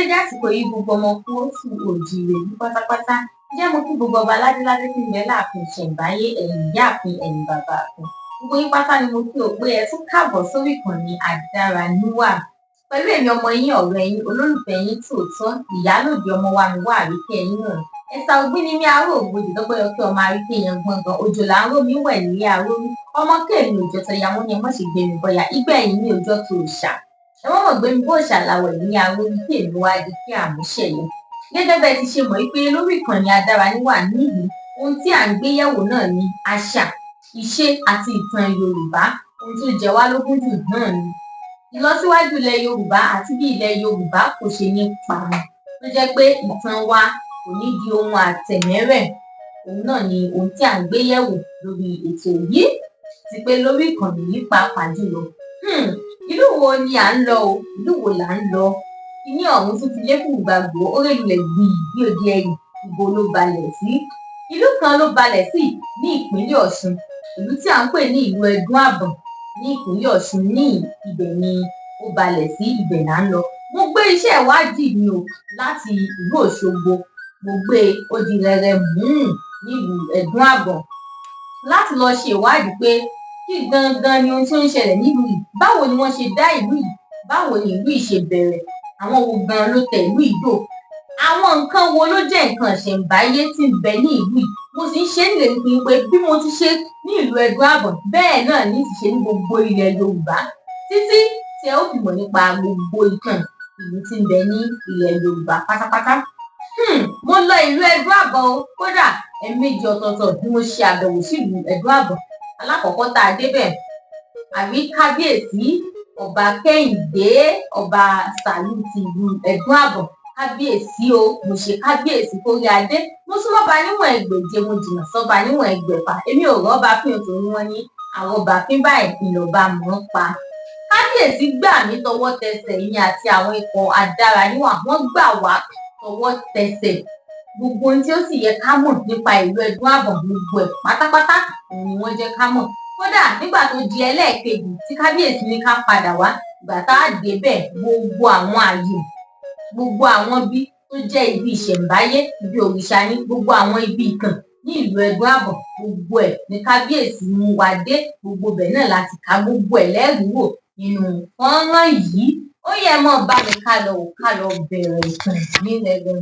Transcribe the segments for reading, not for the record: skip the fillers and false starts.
dédé àsìkò yìí gbogbo ọmọ kóòtù òjíire ní pátápátá. Ǹjẹ́ mo kí gbogbo ọba ládéládé tí ń bẹ láàfin ìṣẹ̀ǹbáyé, ẹ̀yin ìyáàfin, ẹ̀yin bàbá àfin. Gbogbo yín pátá ni mo kí o pé ẹ tún káàbọ̀ sórí ìkànnì Adáraníwà. Pẹ̀lú èmi ọmọ yín, ọ̀rẹ́ yín, olólùfẹ́ yín tòótọ́, ìyálòdì ọmọ wa mi wà àríkẹ́ yín náà. Ẹ̀sà ògbín ni mí aró ògbódì lọ́gbọ́yọ kí ọmọ àríkẹ́ yẹn gbọ̀ngàn, òjò là ń ró mi wẹ̀ nílé arómi. Ọmọ kéèmí òjò tọya wọn ni ẹ mọ̀ ṣe gbé mi bọ́ya, ìgbà ẹ̀yìn ní òjò tó ṣà. Ẹ mọ̀ mọ̀ gbé mi bó ṣàlàwọ̀ ní arómi kí èmi wá di kí àmúṣẹ yẹn. Gẹ́gẹ́ bẹ́ẹ̀ ti ṣe mọ̀ wípé lórí ìkànnì Adáraníwà níyìí, ohun tí à ń gbé yẹ̀wò náà ni àṣà, ìṣe àti ìtàn Yorùbá. Ohun tó jẹ wá lógún jù náà ni ìlọsíwájú ilẹ̀ Yorùbá àti bí ilẹ̀ Yorùbá kò ṣe ní parun, tó jẹ́ pé ìtàn wa kò ní di ohun àtẹ̀mẹ́rẹ̀. Òun náà ni ohun tí à ń gbé yẹ̀wò lórí ètò yìí, ti pé lórí ìkànnì yìí pàápàá jùlọ. Ìlú wo ni à ń lọ o? Ìlú wo là ń lọ? Kíní ọ̀hún tún ti lékùn gbàgbó, ó rèlulẹ̀ gbìyì bí òde ẹ̀yìn. Ibo ló balẹ̀ sí? Ìlú kan ló balẹ̀ sí ní ìpínlẹ̀ Ọ̀ṣun. Ìlú tí à ń pè ní ìlú Ẹdún Àbọ̀n ní ìpínlẹ̀ Ọ̀ṣun ní ibẹ̀ ni ó balẹ̀ sí, ibẹ̀ là ń lọ. Mo gbé iṣẹ́ ìwádìí mi o láti ìlú Òṣogbo. Mo gbé ó di rẹrẹ nílùú Ẹdún Àbọ̀n láti lọ ṣe ìwádìí pé kí gangan ni ohun tí ó ń ṣẹlẹ̀ nílùú yìí. Báwo ni wọ́n ṣe dá ìlú yìí? Báwo ni ìlú yìí ṣe bẹ̀rẹ̀? Àwọn wo gan ló tẹ ìlú yìí dó? Àwọn nǹkan wo ló jẹ́ nǹkan ìṣẹ̀ǹbáyé tí ń bẹ ní ìlú yìí? Mo sì ń ṣe nílẹ̀ ní pé bí mo ti ṣe ní ìlú Ẹdún Àbọ̀n, bẹ́ẹ̀ náà ní ti ṣe ní gbogbo ilẹ̀ Yorùbá, títí tí ẹ ó fi mọ̀ nípa gbogbo ìtàn ìlú tí ń bẹ ní ilẹ̀ Yorùbá pátápátá. Mo lọ ìlú Ẹdún Àbọ̀n o, kódà ẹ̀ẹ̀mejì ọ̀tọ̀ọ̀tọ̀ ni mo ṣe àbẹ̀wò sí ìlú Ẹdún Àbọ̀n. Alákọ̀ọ́kọ́ tá a débẹ̀, àrí kábíyèsí ọba Kẹ́hìndé ọba Sàlú ti ìlú Ẹdún Àbọ̀n. Kábíyèsí o, mo ṣe kábíyèsí kórí adé. Mo súnmọ́ ba níwọ̀n ẹgbẹ̀je, mo jìnnà sọ́ba níwọ̀n ẹgbẹ̀fà. Èmi ò rọ́ba fín torí wọ́n ní àwọn ọba fín báyìí ìlọba mọ̀ ń pa. Kábíyèsí gbà mí tọwọ́ tẹsẹ̀, èmi àti àwọn ikọ̀ Adáraníwà wọ́n gbà wá tọwọ́ tẹsẹ̀. Gbogbo ohun tí ó sì yẹ ká mọ̀ nípa ìlú Ẹdún Àbọ̀n, gbogbo ẹ̀ pátápátá òun ni wọ́n jẹ́ ká mọ̀. Kódà nígbà tó di ẹlẹ́ẹ̀kejì tí kábíyèsí ní ká padà wá, ìgbà tá a débẹ̀, gbogbo àwọn ààyè, gbogbo àwọn ibi tó jẹ́ ibi ìṣẹ̀ǹbáyé, ibi òrìṣà ní, gbogbo àwọn ibi ìtàn ní ìlú Ẹdún Àbọ̀n, gbogbo ẹ̀ ní kábíyèsí mú wa dé. Gbogbo bẹ̀ náà láti ka gbogbo ẹ̀ lẹ́rìí wò nínú fọ́nrán yìí. Ó yẹ mọ́ bá mi ká lọ bẹ̀rẹ̀ ìtàn ní rẹ̀rẹ̀.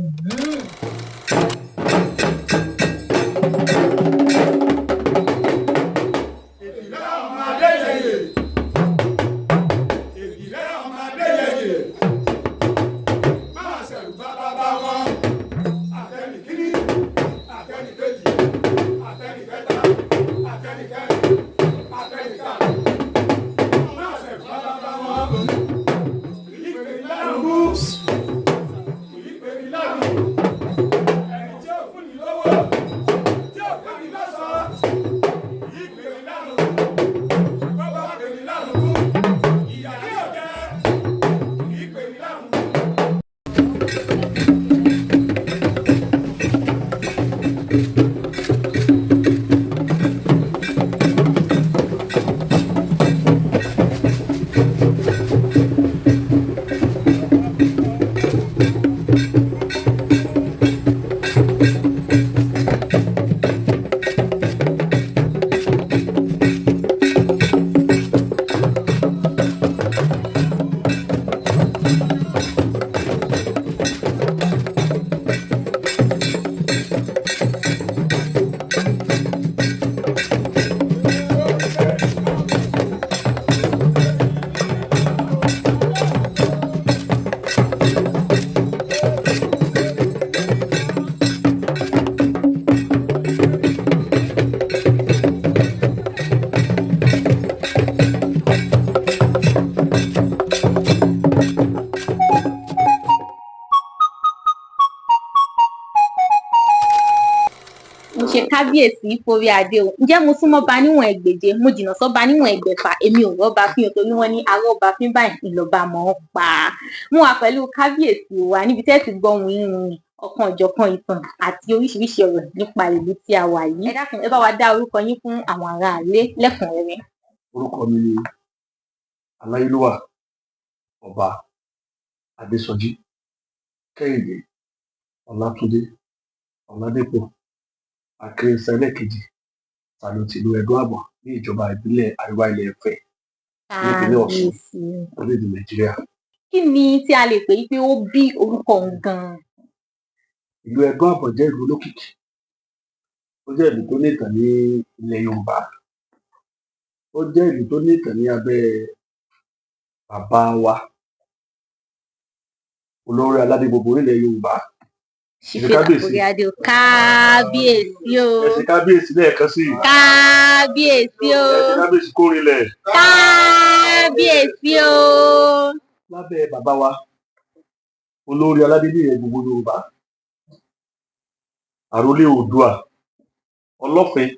Mo ṣe kábíyèsí forí adé o. Ǹjẹ́ mo súnmọ́ ba níwọ̀n ẹgbẹ̀je, mo jìnnà sọ́ba níwọ̀n ẹgbẹ̀fà. Èmi ò rọ́ba fín torí wọ́n ní ará ọba fín báyìí ìlọba mọ̀ ń pa. Mo wà pẹ̀lú kábíyèsí wa níbi tẹ́ ti gbọ́ ohun ọ̀kan ìjọ̀kan ìtàn àti oríṣiríṣi ọ̀rọ̀ nípa ìlú tí a wà yìí. Ẹ dákun, ẹ bá wa dá orúkọ yín fún àwọn aráalé lẹ́kùnrẹ́rẹ́. Orúkọ mi ni Aláyélúwà Ọba Adésọjí Kẹ́hìndé Ọlátúndé Ọládépò Akérésẹ́lẹ̀ kejì Sànúsì ìlú Ẹdó-Àbọ̀n ní ìjọba ìbílẹ̀ Àríwá Ilẹ̀ Ifẹ̀ nípínlẹ̀ Ọ̀ṣun orílẹ̀-èdè Nàìjíríà. Kí ni tí a lè pè pé ó bí orúkọ òun gan-an? Ìlú Ẹdó-Àbọ̀n jẹ́ ìlú olókìkí. Ó jẹ́ ìlú tó ní ìtàn ní ilẹ̀ Yorùbá. Ó jẹ́ ìlú tó ní ìtàn ní abẹ́ bàbá wa olórí aládé gbogbo orílẹ̀ Yorùbá. Kábíyèsí o. Ẹ̀sìn kábíyèsí lẹ́ẹ̀kan sí. Kábíyèsí o. Ẹ̀sìn kábíyèsí kórìlẹ̀. Kábíyèsí o. Lábẹ́ bàbá wa olórí aládé nílẹ̀ gbogbo Yorùbá, àrólé Oòduà Ọlọ́fin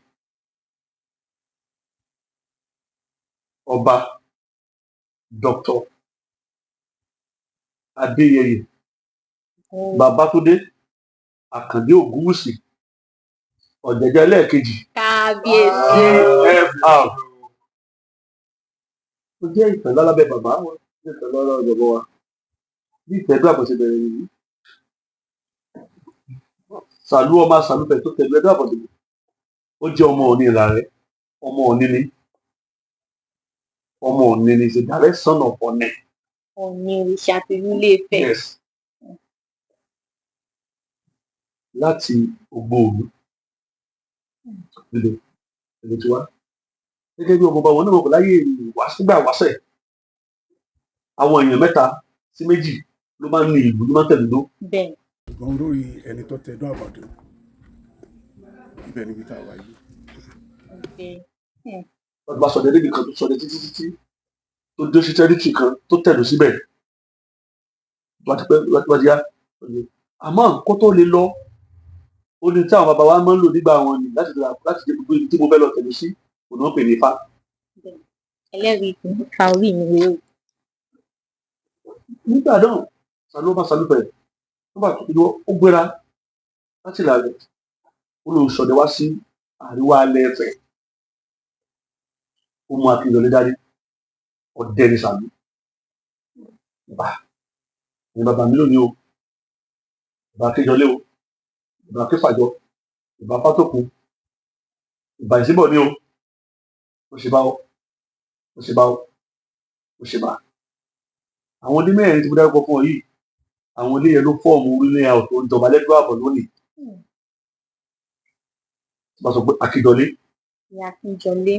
Ọba Dr. Adéyẹyè Babátúndé Àkàndé Ògúnwùsì Ọ̀jẹ̀jẹ̀ ẹlẹ́ẹ̀kejì. Kábíyèsí AFR. Ó jẹ́ ìtàn lábẹ́ bàbá wọn, ní ìtàn lọ́rọ̀ ìjọba wa. Bí ìtàn Ẹdó-Àbọ̀n ṣe bẹ̀rẹ̀ nìyí. Sàlú ọmọ Sàlúfẹ̀ tó tẹ̀lé Ẹdó-Àbọ̀n dìbò. Ó jẹ́ ọmọ Ọ̀ọ̀ni Ìlàrẹ̀, ọmọ Ọ̀ọ̀ni ni. Ọmọ Ọ̀ọ̀ni ni, is a direct son of Ọ̀ọ̀ni. Ọ̀ọ̀ni òrìṣà tìlú Ilé Ifẹ̀. Yes. Láti Ògbóòlù nílò tí wá. Gẹ́gẹ́ bí ọmọọba wọn náà kò láyé nígbà wáṣẹ̀. Àwọn èèyàn 3 sí 2 ló máa ń ní ìlú, ló máa ń tẹ̀lé ló. Bẹ́ẹ̀. Ṣùgbọ́n olórí ẹni tó tẹ Ẹdó-Àbọ̀n dé ibẹ̀ níbi tá a wà yìí. Wọ́n ti bá sọdẹ débi kan tó sọdẹ títí tó dé sí tẹ́rítì kan tó tẹ̀dó síbẹ̀. Wọ́n ti yá. Àmọ́ kó tó lè lọ, ó ní tí àwọn bàbá wa máa ń lò nígbà wọn ni láti dé gbogbo ibi tí mo fẹ́ lọ tẹ̀lé sí, òun náà pè ní Ifá. Ẹlẹ́rìí Ifá orí mi rèé o. Nígbà náà, Sàlú ọmọ Sàlúfẹ̀ nígbà tó lọ, ó gbéra láti Ìlàrẹ̀, ó lọ ṣọdẹ wá sí Àríwá Ilẹ̀ Ifẹ̀. Ó mú Akínyẹlé dání, ọdẹ ní Sàlú. Ní bàbá mi lónìí o, bàbá Akínyẹlé o, bàbá Akífàjọ, bàbá Fátókun, bàbá Ìsíbọ̀ ní o, ó ṣe bá ọ, ó ṣe bá ọ, ó ṣe bá. Àwọn ilé mẹ́rin tí mo dárúkọ fún ọ yìí, àwọn ilé yẹn ló fọ́ọ̀mù orílẹ̀ ọ̀tọ̀ ìjọba Ẹdó-Àbọ̀n lónìí. Wọ́n sọ pé Akínyẹlé, Ìyá Akínyẹlé,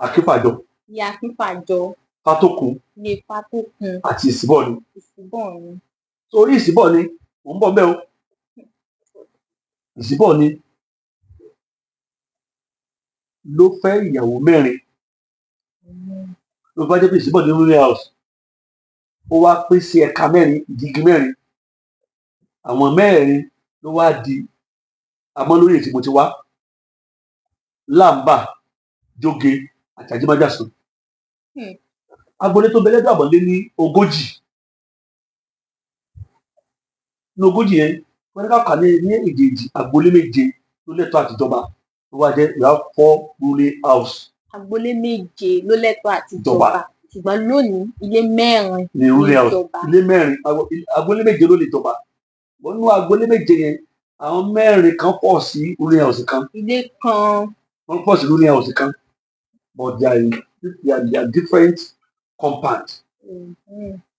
Akífàjọ, Ìyá Akífàjọ, Fátókun, Ilé Fátókun àti Ìsíbọ̀ ni. Ìsíbọ̀ ni. Torí Ìsíbọ̀ ni mò ń bọ̀ bẹ́ẹ̀ o. Ìsíbọ̀ ni ló fẹ́ ìyàwó 4. Ló bá jẹ́ pé Ìsíbọ̀ ní royal house. Ó wá pín sí ẹ̀ka 4, ìdígi 4. Àwọn 4 ló wá di Amọ́lóyè tí mo ti wá. Láǹbà, Jóge àti Ajímájàsùn. Agboolé tó bẹ̀rẹ̀ Ẹdó-Àbọ̀n lé ní 40. Ní 40 yẹn, wọ́n ní ká kà ní èjèèjì agboolé 7 ló lẹ́tọ̀ọ́ àtijọba. Ó wá jẹ́ you have 4 ruling house. Agboolé 7 ló lẹ́tọ̀ọ́ àtijọba. Ṣùgbọ́n lónìí ilé 4 ní ruling house. Ilé 4, agboolé 7 ló lè jọba. Wọ́n ní agboolé 7 yẹn, àwọn 4 kan pọ̀ sí ruling house kan. Ilé kan. Wọ́n pọ̀ sí ruling house kan. But they are different compounds.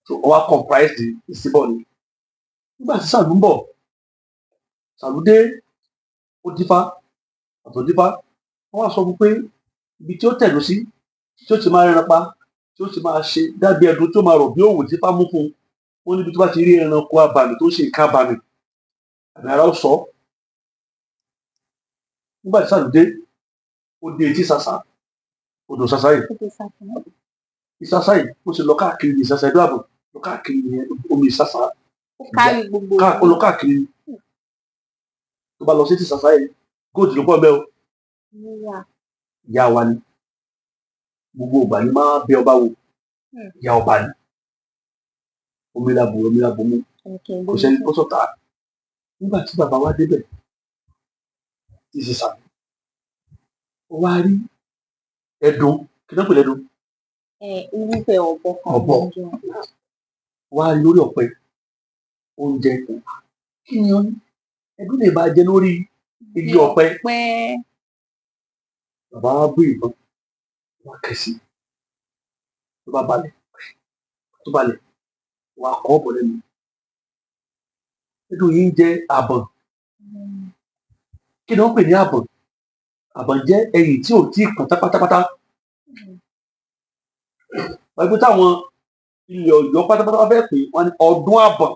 So wọ́n á comprise the Ìsíbọ̀ ni. Nígbà tí Sàlú ń bọ̀, Sàlú dé, ó dífá, àtọ̀dífá. Wọ́n wá sọ fún pé ibi tí ó tẹ̀dó sí, tí ó ti máa rẹran pa, tí ó ti máa ṣe dábí ẹdun tí ó máa rọ̀ bí òwò tí Ifá mú fún un. Wọ́n níbi tó bá ti rí ẹranko abàmì tó ń ṣe nǹkan abàmì, àmì ara ó sọ. Nígbà tí Sàlú dé, ó dé etí Ìsàsá, odò Ìsàsá yìí. Ìsàsá yìí, ó sì lọ káàkiri Ìsàsá Ẹdó-Àbọ̀n, lọ káàkiri omi Ìsàsá. Ó kárí gbogbo. Ó lọ káàkiri. Tó bá lọ sí etí Ìsàsá yìí, góòtù ló pọ̀ bẹ́ẹ̀ o. Ìyá wa ni. Gbogbo ìgbà ni máa bẹ ọba wò. Ìyá ọba ni. Omi làbò mú. Kò sẹ́ni tó sọ̀tà. Nígbà tí bàbá wa débẹ̀, tí ṣe Sàlú, ó wá rí ẹdun, kí ló ń pè lẹ́dun? Irúfẹ́ ọ̀bọ kan. Ọ̀bọ. Ó wá rí lórí ọ̀pẹ. oúnjẹ kù kí ni ẹbí lè máa jẹ lórí igi ọ̀pẹ. Bàbá wa gbé ìbọn wá kẹsí tó bá balẹ̀ wà á kọ́ ọ̀bọ̀ lẹ́nu. Nínú yìí ń jẹ́ àbọ̀n. Kí ni wọ́n pè ní àbọ̀n? Àbọ̀n jẹ́ ẹyìn tí ò tí ì pọ́n pátápátá. Wọ́n gbé táwọn ilẹ̀ Ọ̀yọ́ pátápátá wọ́n fẹ́ pè wọ́n ní ọdún àbọ̀n.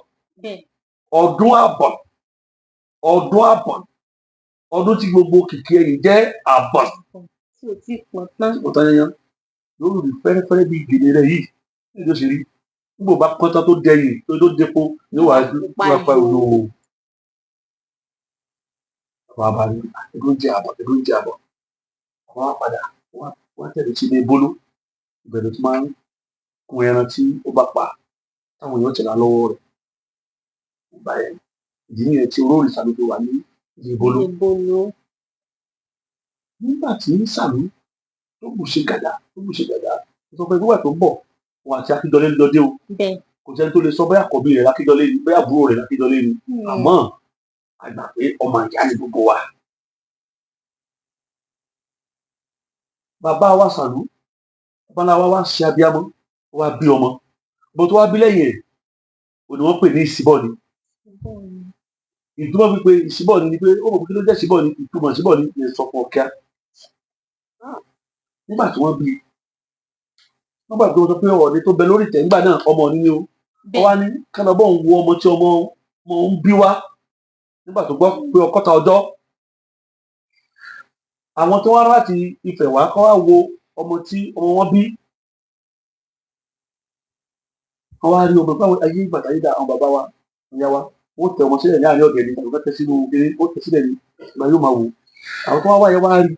Ọdún àbọ̀n. Ọdún àbọ̀n. Ọdún tí gbogbo kìkì ẹyìn jẹ́ àbọ̀n. Tí ò tí ì pọ́n tán. Tí kò tán yanyan. Yóò rí fẹ́rẹ́fẹ́rẹ́ bí gèdè rẹ̀ yìí. Ní ìjọ sì rí. Nígbà bá pọ́n tán tó dẹyìn tó depo ní wàá pa ìlú. Wàá bá rí ẹgbẹ́ oúnjẹ àbọ̀. Wọ́n á padà wọ́n tẹ̀lé sí ilé bólú. Ìbẹ̀rẹ̀ tó máa ń kun ẹran tí ó bá pa táwọn èèyàn tẹ̀lé lọ́wọ́ rẹ̀. Ìgbà yẹn ìdí nìyẹn tí olórí Sàlú tó wà ní ilé bólú. Nígbà tí Sàlú tó kù ṣe gàdá sọ pé nígbà tó ń bọ̀ wọn àti Akíndọlé lọ́dẹ o. Kò sẹ́ni tó lè sọ bóyá àkọ́bí rẹ̀ Akíndọlé ni bóyá àbúrò rẹ̀ Akíndọlé ni. Àmọ́ àgbà pé ọmọ ìyá ni gbogbo wa. Bàbá wa Sàlú babaláwa wá ṣe abiyamọ wá bí ọmọ bó tó wá bí lẹ́yìn ẹ̀ òní wọ́n pè ní Ìsíbọ̀ní. Ìtumọ̀ wípé Ìsíbọ̀ní ni pé ó mọ̀ kí ló jẹ́ Ìsíbọ̀ní ìtumọ̀ Ìsíbọ̀ní lè sọ fún ọkẹ́. Nígbà tí wọ́n bí wọ́n gbàgbé wọn sọ pé Ọọ̀ni tó bẹ lórí ìtẹ́ nígbà náà ọmọ Ọọ̀ni ni o. Wọ́n wá ní kánabọ́ ń wo ọmọ tí ọmọ ń bí wá nígbà tó gbọ́ pé ọkọ́ta ọjọ́. Àwọn tó wá láti Ifẹ̀ wá kọ́ wá wo ọmọ tí ọmọ wọn bí. Wọ́n wá rí ọmọ báwo ayé ìgbàdá yìí dá àwọn bàbá wa ìyá wa wọ́n tẹ ọmọ sílẹ̀ ní àárín ọ̀gẹ̀dẹ̀ àwọn fẹ́ tẹ sínú kéré ó tẹ sílẹ̀ ní ìgbà yóò máa wò. Àwọn tó wá wáyé wá rí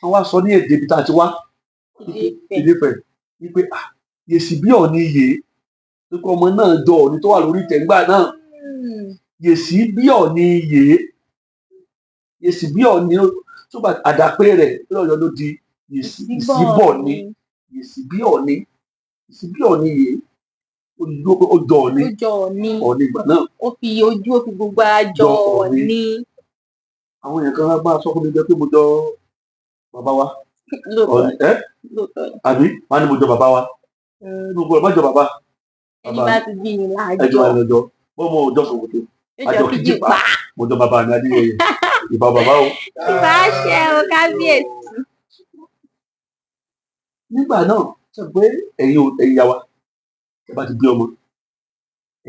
wọ́n wá sọ ní èdè ibi tá a ti wá Ilé-Ifẹ̀ wípé Yèsì bí Ọọ̀ni yè wípé ọmọ náà jọ Ọọ̀ni tó wà lórí ìtẹ́ nígbà náà. Yèsì bí Ọọ̀ni yè Yèsì bí Ọọ̀ni tó bá àdàpé rẹ̀ lọ́yọ̀ ló di Ìsíbọ̀ní. Yèsì bí Ọọ̀ni yè ó jọ Ọọ̀ni ìgbà náà. Ó fi ojú ó fi gbogbo àjọ Ọọ̀ni. Àwọn èèyàn kan máa sọ fún mi jẹ́ pé mo jọ bàbá wa. Àbí wọ́n á ní mo jọ bàbá wa. Gbogbo ẹ̀ má jọ bàbá. Ẹni bá ti bí mi láàjọ. Ẹjọ́ àlejò bọ́ mo jọ Sòkòtò. Àjọ Kìjìpá mo jọ bàbá ní Adéyẹyẹ. Ìbà bàbá o. Ìbà ṣe o kábíyèsí. Nígbà náà ṣe pé ẹ̀yin ìyá wa ẹ bá ti bí ọmọ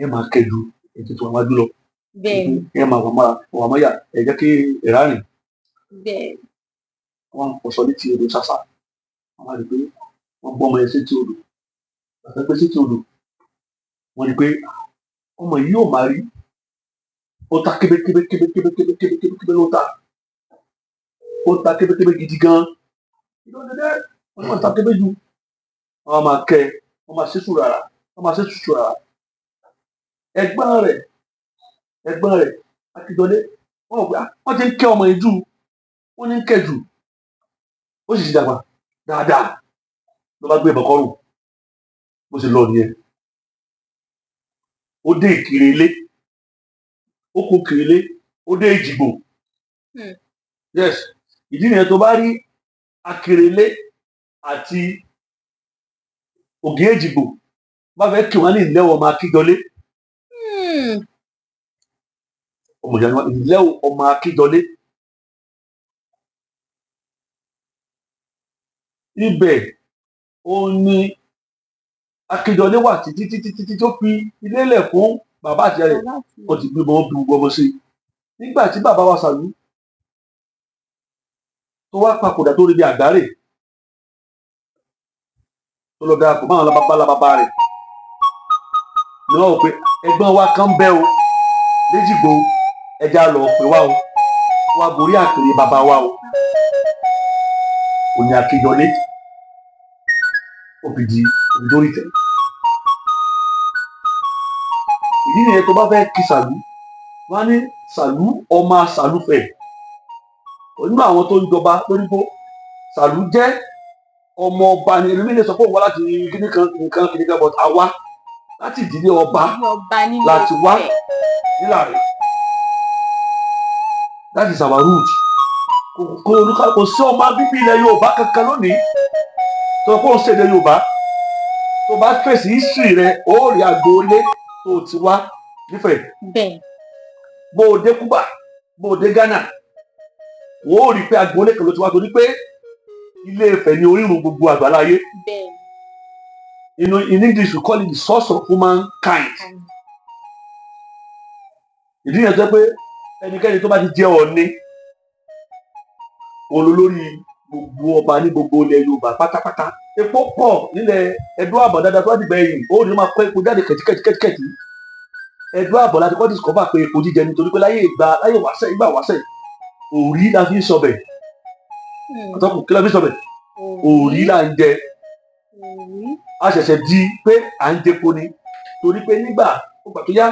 ẹ máa kẹjú ètò tó wájú lọ. Bẹ́ẹ̀ni. Ẹ máa wà mọ́yà ẹ jẹ́ kí ẹ̀rá rìn. Bẹ́ẹ̀ni. Wọ́n kò sọ ní ti odò ṣàṣà. Wọ́n á rí pé wọ́n gbọ́ ọmọ yẹn sétí odò. Àti pé sétí odò wọ́n rí pé ọmọ yìí yóò máa rí. Ó ta kébékébé ló ta. Ó ta kébékébé gidi gan. Wọ́n ta kébé ju. Wọ́n máa kẹ́ wọ́n máa ṣe sùúràrà. Ẹ̀gbọ́n rẹ̀ Akíndọlé wọ́n ti ń kẹ́ ọmọ yìí jù. Wọ́n ní ń kẹ́ jù. Ó sì ti dàgbà dáadáa. Ló bá gbé ìbọn kọ́rùn. Bó ṣe lọ nìyẹn. Ó dé Ìkirèlé. Ó kó Ìkirèlé. Ó dé Èjìgbò. Yes. Ìdí nìyẹn tó bá rí Akirèlé àti Ògì Èjìgbò bá fẹ́ kí wọ́n ní ìlẹ́wọ̀ ọmọ Akíndọlé. Ìlẹ́wọ̀ ọmọ Akíndọlé. Ibẹ̀ ó ní Akíndọlé wà títí tó fi ilé lẹ̀ fún bàbá àti ìyá rẹ̀. Ó ti gbé ọmọ sí i. Nígbà tí bàbá wa Sàlú tó wá papòdà tó rí bí Àgbárè tó lọ darapọ̀ máwọn lábàbá rẹ̀ ni wọ́n wò pé ẹ̀gbọ́n wa kan bẹ́ o l'Éjìgbò ẹja lọ pé wá o wá gorí àpèrè bàbá wa o. Òní Akíndọlé ó fi di lórí tẹ̀. Ìdí nìyẹn tó bá fẹ́ kí Sàlú wọ́n á ní Sàlú ọmọ Sàlúfẹ̀. Nínú àwọn tó ń jọba lórígbó Sàlú jẹ́ ọmọ ọba ni èmi lè sọ pé òun wá láti kíníkan but àwa láti ìdílé ọba láti wá nílà rẹ̀. That is our root. Kò sí ọmọ bíbí ilẹ̀ Yorùbá kankan lónìí tó kó ń ṣèdè Yorùbá tó bá fèsì history rẹ̀ ó rí agboolé tó ti wá nífẹ̀ẹ́. Bẹ́ẹ̀. Bó o dé Cuba bó o dé Ghana wọ́n ó rí pé agboolé kan ló ti wá torí pé Ilé Ifẹ̀ ni orírun gbogbo àgbáláyé. Bẹ́ẹ̀. In English we call it the source of humankind. Ìdí yẹn jẹ́ pé ẹnikẹ́ni tó bá ti jẹ́ Ọọ̀ni olólórí gbogbo ọba ní gbogbo ilẹ̀ Yorùbá pátápátá. Epo pọ̀ nílẹ̀ Ẹdó Àbọ̀ dáadáa tó bá dìgbà ẹ̀yìn ó ní máa kọ́ epo jáde kẹ̀tíkẹ̀tí. Ẹdó Àbọ̀ láti kọ́ discover pé epo jíjẹ nítorí pé láyé wáṣẹ̀ òrí la fi ń sọbẹ̀. Àtọ́kùn kí la fi ń sọbẹ̀? Òrí là ń jẹ. A ṣẹ̀ṣẹ̀ di pé à ń jẹpo ni torí pé nígbà tó yá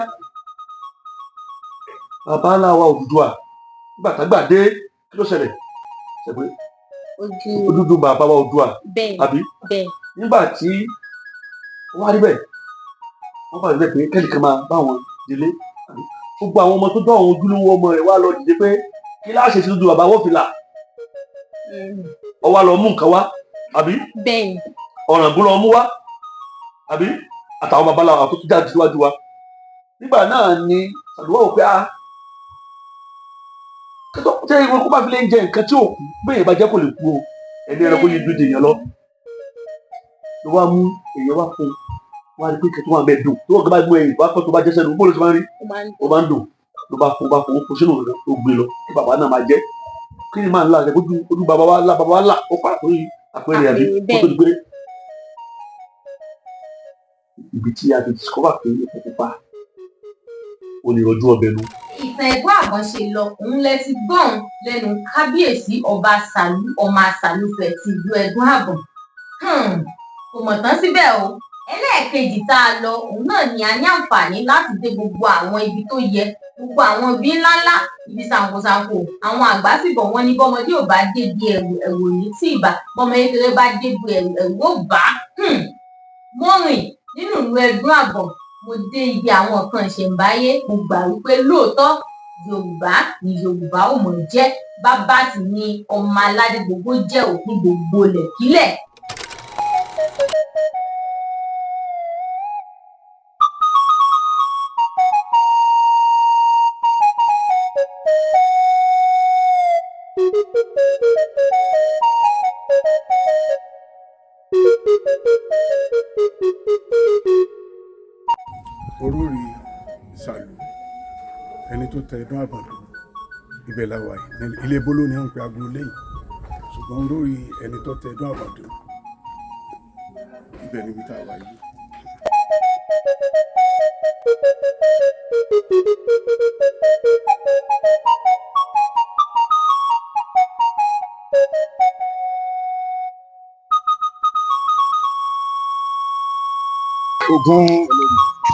bàbá ńlá wa Odùduwà nígbà tágbà dé kí ló ṣẹlẹ̀? Ṣẹ̀pẹ́ ojúdú bàbá wa Oòduà àbí nígbà tí wọ́n á rí bẹ́ẹ̀ wọ́n bá rí bẹ́ẹ̀ pé kẹ́nìkan máa bá wọn délé gbogbo àwọn ọmọ tó dán àwọn ojúlówó ọmọ rẹ̀ wá lọ dìde pé kí láṣẹ sí dúdú bàbá wọ́n fi là ọwọ́ lọ mú nǹkan wá àbí ọ̀ràn bú lọ mú wá àbí àtàwọn babaláwa tó tún jáde síwájú wa nígbà náà ni Sàlùwà wò pé tẹ ìwé kó bá fi lè jẹ nǹkan tí ò kú bẹ́ẹ̀ bá jẹ́ kó lè kú o ẹni ẹranko yìí dúdú èèyàn lọ ló wá mú èèyàn wá fún un wá rí pé kẹtù wà bẹ́ẹ̀ dùn tó wọ́n gbé bá gbé ẹ̀yìn wá pẹ́ tó bá jẹ́ sẹ́nu bó ló ti máa ń rí ó máa ń dùn ló bá fún un sínú rẹ̀ tó gbé lọ kí bàbá náà máa jẹ́ kí ni máa ń la ẹ̀ ojú bàbá wa là ó pàrọ̀ sórí àpẹẹrẹ àbí kó tó di pé ibi tí a ti discover pé ó pupa ó lè rọjú ọbẹ̀ nu. Ìtàn Ẹ̀gbọ́n Àgbọ̀n ṣe lọ òun lẹ ti gbọ́n lẹ́nu kábíyèsí ọba Sàlú ọmọ Àsàlùfẹ̀ ti ìlú Ẹ̀gbọ́n Àgbọ̀n. Kò mọ̀ tán síbẹ̀ o ẹlẹ́ẹ̀kejì tá a lọ òun náà ni a ní àǹfààní láti dé gbogbo àwọn ibi tó yẹ gbogbo àwọn ibi ńláńlá ibi ṣàǹkóṣàǹkó àwọn àgbà sì bọ̀ wọ́n ní bọ́mọdé ò bá débi ẹ̀wò ní tí ìbá bọ́mọ kékeré bá débi ẹ̀wò ò bá. Mo rìn nínú ìlú Ẹ̀gbọ́n Àgbọ̀n mo dé ibi àwọn nǹkan ìṣẹ̀ǹbáyé mo gbà wípé lóòótọ́ Yorùbá ni Yorùbá ò mọ̀ jẹ́ bàbá sì ni ọmọ aládé gbogbo jẹ́ òpin gbogbo lẹ̀kílẹ̀. Olórí Sàlú ẹni tó tẹ Ẹdó Àbọ̀n ibẹ̀ la wà yìí ilé bóló ni wọ́n ń pe agboolé yìí ṣùgbọ́n olórí ẹni tó tẹ Ẹdó Àbọ̀n ibẹ̀ níbi tá a wà yìí. Ògún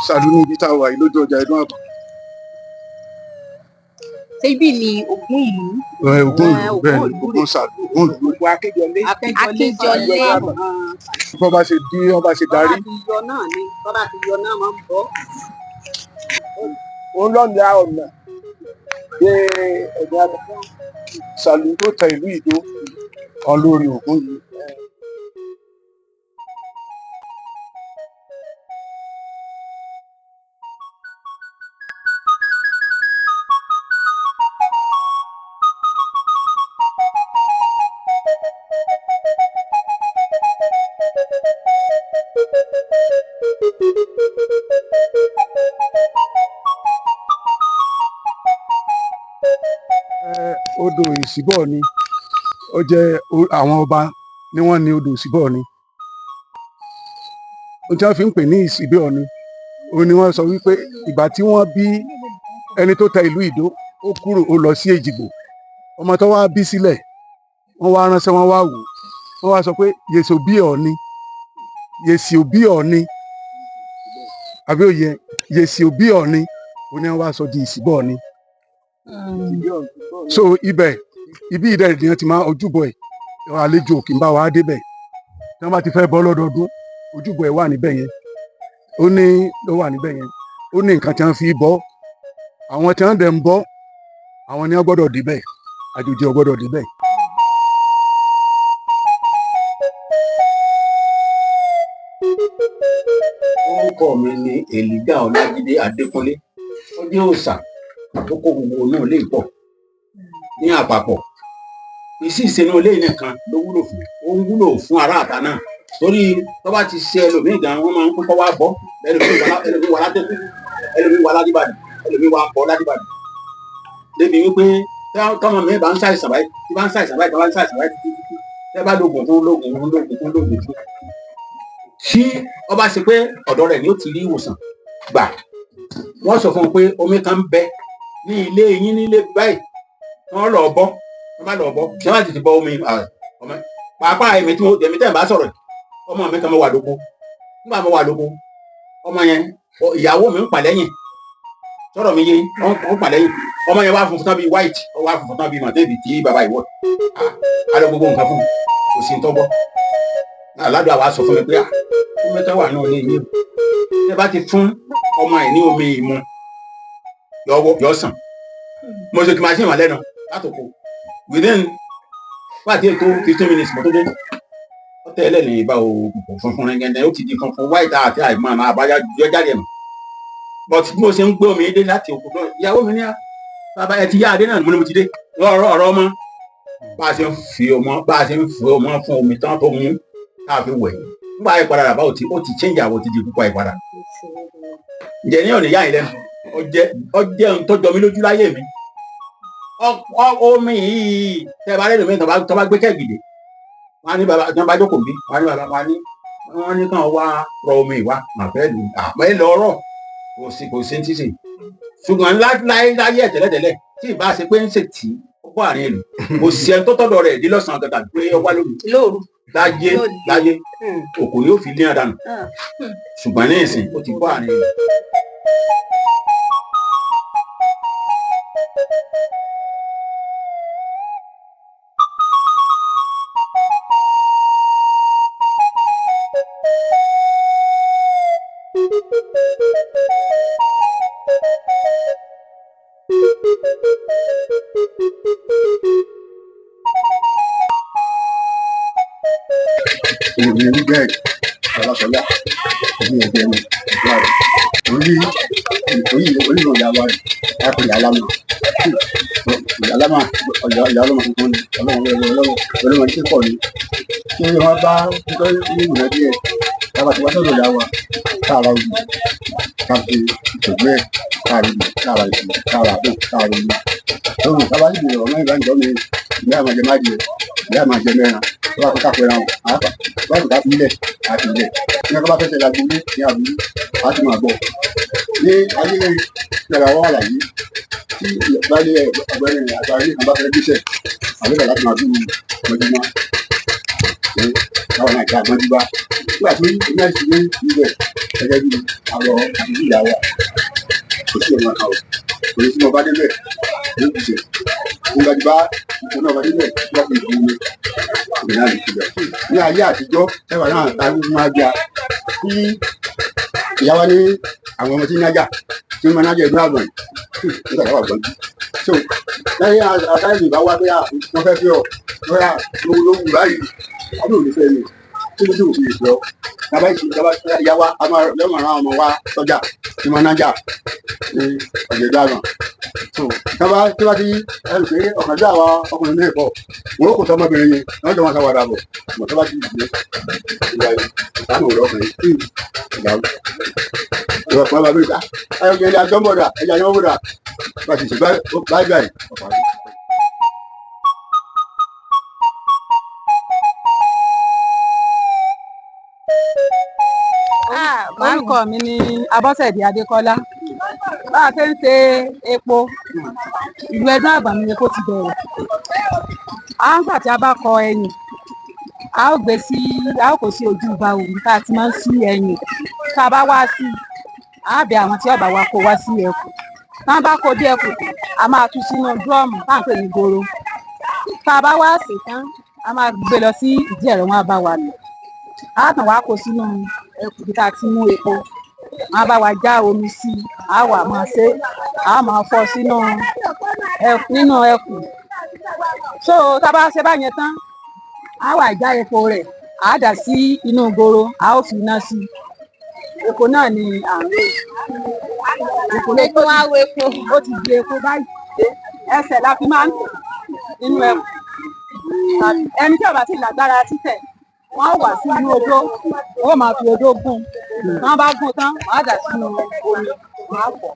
Sàlú níbi tá a wà yìí lójú ọjà Ẹdó Àbọ̀n. Ṣébí ni Ògún ìlú. Ògún ìlú bẹ́ẹ̀ ni Ògún Sàlú Ògún ìlú. Akíjọlé. Bọ́ bá ṣe dí wọ́n bá ṣe darí. Bọ́bá ti yọ náà máa ń bọ́. Ó lọ́nà ọ̀nà dé Ẹdó Àbọ̀n. Sàlú tó tẹ ìlú Ìdó olórí Ògún yìí. Odò Ìsíbọ̀ ni ó jẹ́ àwọn ọba ni wọ́n ní odò Ìsíbọ̀ ni ohun tí wọ́n fi ń pè ní Ìsíbọ̀ ni òun ni wọ́n sọ wípé ìgbà tí wọ́n bí ẹni tó tẹ ìlú Ìdó ó kúrò ó lọ sí Èjìgbò ọmọ tó wá bí sílẹ̀ wọ́n wá ránṣẹ́ wọ́n wá wò wọ́n wá sọ pé yèsì òbí Ọ̀ọ̀ni àbí òye yèsì òbí Ọ̀ọ̀ni òun ni wọ́n wá sọ di Ìsíbọ̀ ni. So ibi ìdẹ̀ ìdíyàn ti máa ojúbọ ẹ̀ àlejò kì í bá wa débẹ̀ tí wọ́n bá ti fẹ́ bọ́ lọ́dọọdún ojúbọ ẹ̀ wà níbẹ̀ yẹn ó wà níbẹ̀ yẹn ó ní nǹkan tí wọ́n fi bọ́ àwọn tí wọ́n dẹ̀ ń bọ́ àwọn ni wọ́n gbọ́dọ̀ débẹ̀ àjòjì ò gbọ́dọ̀ débẹ̀. orúkọ mi ni Èlíjà Ọlájídé Adékúnlé ó jẹ́ òòṣà tó kó gbogbo náà lè pọ̀ ní àpapọ̀ ìsì ìsinú ilé nìkan ló wúlò fún ó ń wúlò fún aráàta náà torí tó bá ti ṣe ẹlòmíì gan wọn máa ń kókó wá bọ́ ẹlòmíì wà látẹkù ẹlòmíì wà ládìbàdì ẹlòmíì wà bọ́ ládìbàdì débi wípé tọmọ mi bá ń ṣàìsàn báyìí tí bá ń ṣàìsàn báyìí tí bá ń ṣàìsàn báyìí títí tẹ bá lóògùn fún tí ọba ṣe pé ọ̀dọ̀ rẹ̀ ni ó ti rí ìwòsàn gbà wọ́n sọ fún un pé omi kan ń bẹ ní ilé yín nílé báyìí wọ́n lọ bọ́ wọ́n bá lọ bọ́ ṣé wọ́n ti bọ́ omi ọmọ pàápàá èmi tẹ́ ẹ̀ bá sọ̀rọ̀ ọmọ mi kan mo wà lóko nígbà mo wà lóko ọmọ yẹn ìyàwó mi ń pa lẹ́yìn sọ̀rọ̀ mi yé ń pa lẹ́yìn ọmọ yẹn wá funfun tán bíi white ó wá funfun tán bíi mọ̀tẹ́bì tí bàbá ìwọ alẹ́ gbogbo nǹkan fún mi kò sí ń tọ́gbọ́ aládùn àwa sọ fún mi pé omi kan wà náà ní ìlú tẹ́ bá ti fún ọmọ ẹ̀ ní omi ìmu yọ sàn mo ṣe kí máa ṣe ìwà lẹ́nu látòkò within pàtí ètò 15 minutes mo tó dé ó tẹ́ ẹlẹ́ni ìbá òkùnkùn funfun rẹ̀ gẹ́gẹ́ ó ti di funfun white àti àìmọ́ àmọ́ àbájá yọ jáde mọ́ but bí mo ṣe ń gbé omi dé láti òkú náà ìyàwó mi ní bàbá ẹ ti yá adé náà mo ní mo ti dé ọ̀rọ̀ ọmọ bá a ṣe ń fi ọmọ fún omi tán tó mú káàfin wẹ̀ nígbà ayé padà rà ó ti change àwọ̀ ti di púpọ̀ ìpadà ǹjẹ́ ní ọ̀nà ìyá yìí lẹ́nu ọjẹ́ ohun tó jọ mí lójú láyé mi omi yìí tẹ́ bá lẹ́nu mi tó bá gbé kẹ́gìdì wọ́n á ní bàbá tí wọ́n bá jókòó bí wọ́n á ní bàbá wọ́n ní kàn wá rọ omi ìwá àfẹ́ lù àpẹ́ lọ́rọ̀ kò sí ní tíṣe ṣùgbọ́n láyé tẹ́lẹ̀tẹ́lẹ̀ tí ì bá ṣe pé ń ṣètì ọkọ̀ àárín ìlú kò sí ẹni tó tọ́dọ̀ rẹ̀ dé lọ́sàn-án gàgà pé ó wá lóru láyé òkò yóò fi lé àdánù ṣùgbọ́n ní ìsìn ó ti bọ́ àárín ìlú. èmi ní bẹ́ẹ̀ ọlọ́sọ̀lá èmi ẹ̀jẹ̀ mi ìgbà rẹ̀ orí ìyá wa rẹ̀ láti ìyá alámà ìyá alámà tuntun ni ọlọ́run tí pọ̀ ni kí wọ́n bá ní ìwúrẹ́ díẹ̀ tábà tí wọ́n sọ̀rọ̀ ìyá wa káàrà òbí káàfi ìtọ́jú ẹ̀ káàrà ìsìn káàrà àbò káàrà òbí lóhùn tábà ní ìbéèrè ọ̀nà ìbánidọ́ mi ìyá àmàjẹ má jẹ ìyá àmàjẹ mẹ́rin tó bá kó kápẹ́ ra wọn àápà báyìí ká fi ilẹ̀ àti ilẹ̀ ní ọkọ̀ bá fẹ́ ṣẹlẹ̀ agbóhùn ní àbúrú àti máa bọ̀ ní ayé ìṣẹ̀lẹ̀ àwọn àlàyé tí ìbálẹ̀ ọ̀gbẹ́ni àgbáyé kan bá fẹ́ gbéṣẹ̀ àbẹ̀bẹ̀ láti máa dúró mọ́júmọ́ pé káwọn náà jẹ́ àgbọ́njúbá nígbà tí iná ìṣúlé níbẹ̀ gẹ́gẹ́ bí àlọ́ àdúgbò ìyá wa kò sí ọ̀nà kan kò ní tí mo bá débẹ̀ ní ìṣẹ̀ nígbà tí bá ìṣẹ̀ náà bá débẹ̀ wọ́n fi ìṣúlé ìgbìnà ìṣúlẹ̀ ní ayé àtijọ́ ẹwà náà tàbí máa gbà kí ìyá wa ní àwọn ọmọ tí ń nájà tí ń máa nájà ẹgbẹ́ àgbọ̀n nígbà táwà gbọ́n so lẹ́yìn àtàlẹ́ ìbá wá pé wọ́n fẹ́ fi ọ̀ lọ́yà lówó báyìí ọdún òní fẹ́ mi tí mo sì wò sí ìfẹ́ ọ bàbá ìyá wa a máa lọ́mọ àwọn ọmọ wa sọ́jà tí máa nájà ní ọ̀jẹ̀ ẹgbẹ́ àgbọ̀n so tí wọ́n ti ẹrù pé ọ̀kànjọ́ àwọn ọkùnrin náà pọ̀ wọ́n kò tọmọbìnrin yẹn wọ́n jọ wọn sáwọ́ dàbọ̀ mọ̀ tó bá ti dìde ìgbà ìsánú òwúrọ̀ ọkùnrin ìgbà ìwà fún ọba bíi ayọ̀kẹ́ ẹ̀yà jọ́mbọ̀dà ẹ̀yà yọ̀mbọ̀dà bá ti ṣe báyìí ọ̀pá. orúkọ mi ni Abọ́sẹ̀dé Adékọ́lá bá a ṣe ń ṣe epo ìlú Ẹdún Àgbà ni epo ti bẹ̀rẹ̀ à ń gbà tí a bá kọ ẹyìn a ó kó sí ojú ìgbà òun tá a ti máa ń sí ẹyìn tá a bá wá sí a bẹ àwọn tí ọba wa kó wá sí ẹkù tá a bá kó dé ẹkù a máa tú sínú dúrọ́ọ̀mù tá à ń pè ní goro tá a bá wá sè tán a máa gbé lọ sí ìdí ẹ̀rọ wọn a bá wa lò a kàn wá kó sínú ẹkù bí tá a ti mú epo wọn bá wa já omi sí i á wà máa ṣe a máa fọ́ nínú ẹkù so tá a bá ṣe báyẹn tán a wá já epo rẹ̀ a dà sí inú goro a ó fi iná sí epo náà ni à ń lò epo wá wo epo ó ti di epo báyìí ẹsẹ̀ la fi máa ń tẹ̀ nínú ẹkù ẹni tí ó bá ti lágbára títẹ̀ wọ́n wà sí inú odó wọ́n máa fi odó gún wọ́n bá gún tán wọ́n á dà sínú omi wọ́n á pọ̀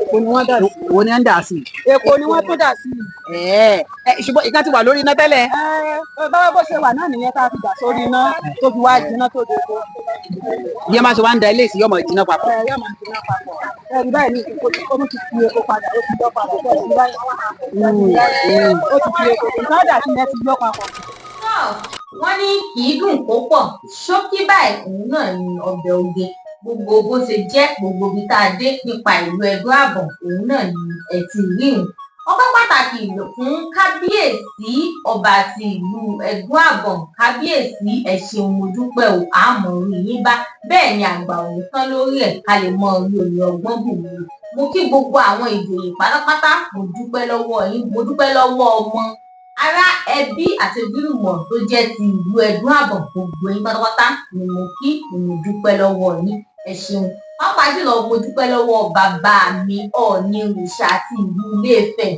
epo ni wọ́n dà sí. Wo ni wọ́n dà sí? Epo ni wọ́n tún dà sí. Ṣùgbọ́n ìkan ti wà lórí iná tẹ́lẹ̀. Báwo bó ṣe wà náà nìyẹn tá a fi dà sórí iná tó fi wá jiná tó di epo. Bí ẹ máa ṣe wá ń da ilé ìsìn yọmọ ìjìnà papọ̀. Yóò máa jiná papọ̀. Ẹ̀rí báyìí ní ìsìnkú ó tún ti fi epo padà ó ti yọ papọ̀ bẹ́ẹ̀ ní báyìí. Ó ti fi epo nǹkan dà sí yẹn ti yọ papọ̀. Wọ́n ní kì í dùn kó pọ̀ ṣókí báyìí òun náà ni ọbẹ̀ oge gbogbo bó ṣe jẹ́ gbogbo ibi tá a dé nípa ìlú Ẹdó Àbọ̀n òun náà ni ẹ ti rí òun. Ọpẹ́ pàtàkì fún kábíyèsí ọba ti ìlú Ẹdó Àbọ̀n kábíyèsí ẹ ṣeun mo dúpẹ́ o àmọ́ orí yín bá bẹ́ẹ̀ ni àgbà òun tán lórí ẹ̀ ká lè mọ orí òní ọgbọ́n bùnú. Mo kí gbogbo àwọn ìjòyè pátápátá mo dúpẹ́ lọ́wọ́ yín mo dúpẹ́ lọ́wọ́ ọmọ ará ẹbí àti ojúlùmọ̀ tó jẹ́ ti ìlú Ẹdó Àbọ̀n gbogbo yín pátápátá ni mo kí mo dúpẹ́ lọ́wọ́ yín ẹ ṣeun pàápàá jùlọ mo dúpẹ́ lọ́wọ́ bàbá mi Ọọ̀ni òrìṣà àti ìlú Ilé-Ifẹ̀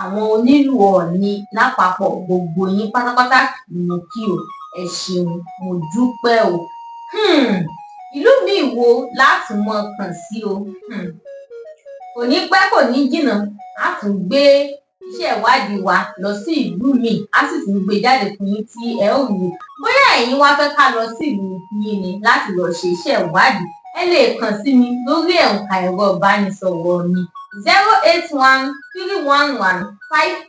àwọn onílù Ọọ̀ni lápapọ̀ gbogbo yín pátápátá ni mo kí o ẹ ṣeun mo dúpẹ́ o. Ìlú mi wo láti mọ kàn sí o kò ní pẹ́ kò ní jìnnà á tún gbé iṣẹ́ ìwádìí wa lọ sí ìlú mi á sì tún gbé jáde fún yín tí ẹ ó wò bóyá ẹ̀yin wá fẹ́ ká lọ sí ìlú yín ni láti lọ ṣe iṣẹ́ ìwádìí ẹ lè kàn sí mi lórí ẹ̀ka ẹ̀rọ ìbánisọ̀rọ̀ mi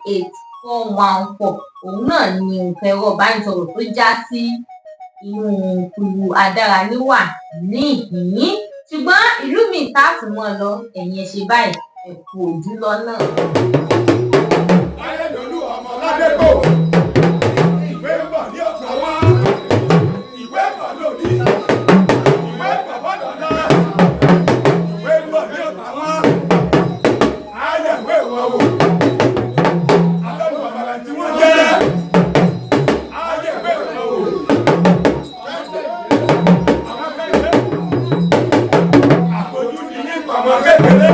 08131158414 òun náà ni ẹ̀ka ẹ̀rọ ìbánisọ̀rọ̀ tó já sí inú kùlù adáraníwà ní ìhín ṣùgbọ́n ìlú mi tá a tún mọ́ lọ ẹ̀yin ẹ ṣe báyìí ẹ kú ojú lọ́nà. Ayédolú ọmọ Ládépò ìwé ń bọ̀ ní ọ̀pọ̀ wá ìwé ń bọ̀ lórí ìwé ń bọ̀ bọ́dọ̀ náà ìwé ń bọ̀ ní ọ̀pọ̀ wá ayẹ̀wé wọn wò àtọ́jú ọ̀bàrà tí wọ́n jẹ́ ayẹ̀wé wọn wò àpòjú ni ní pàmò kékeré.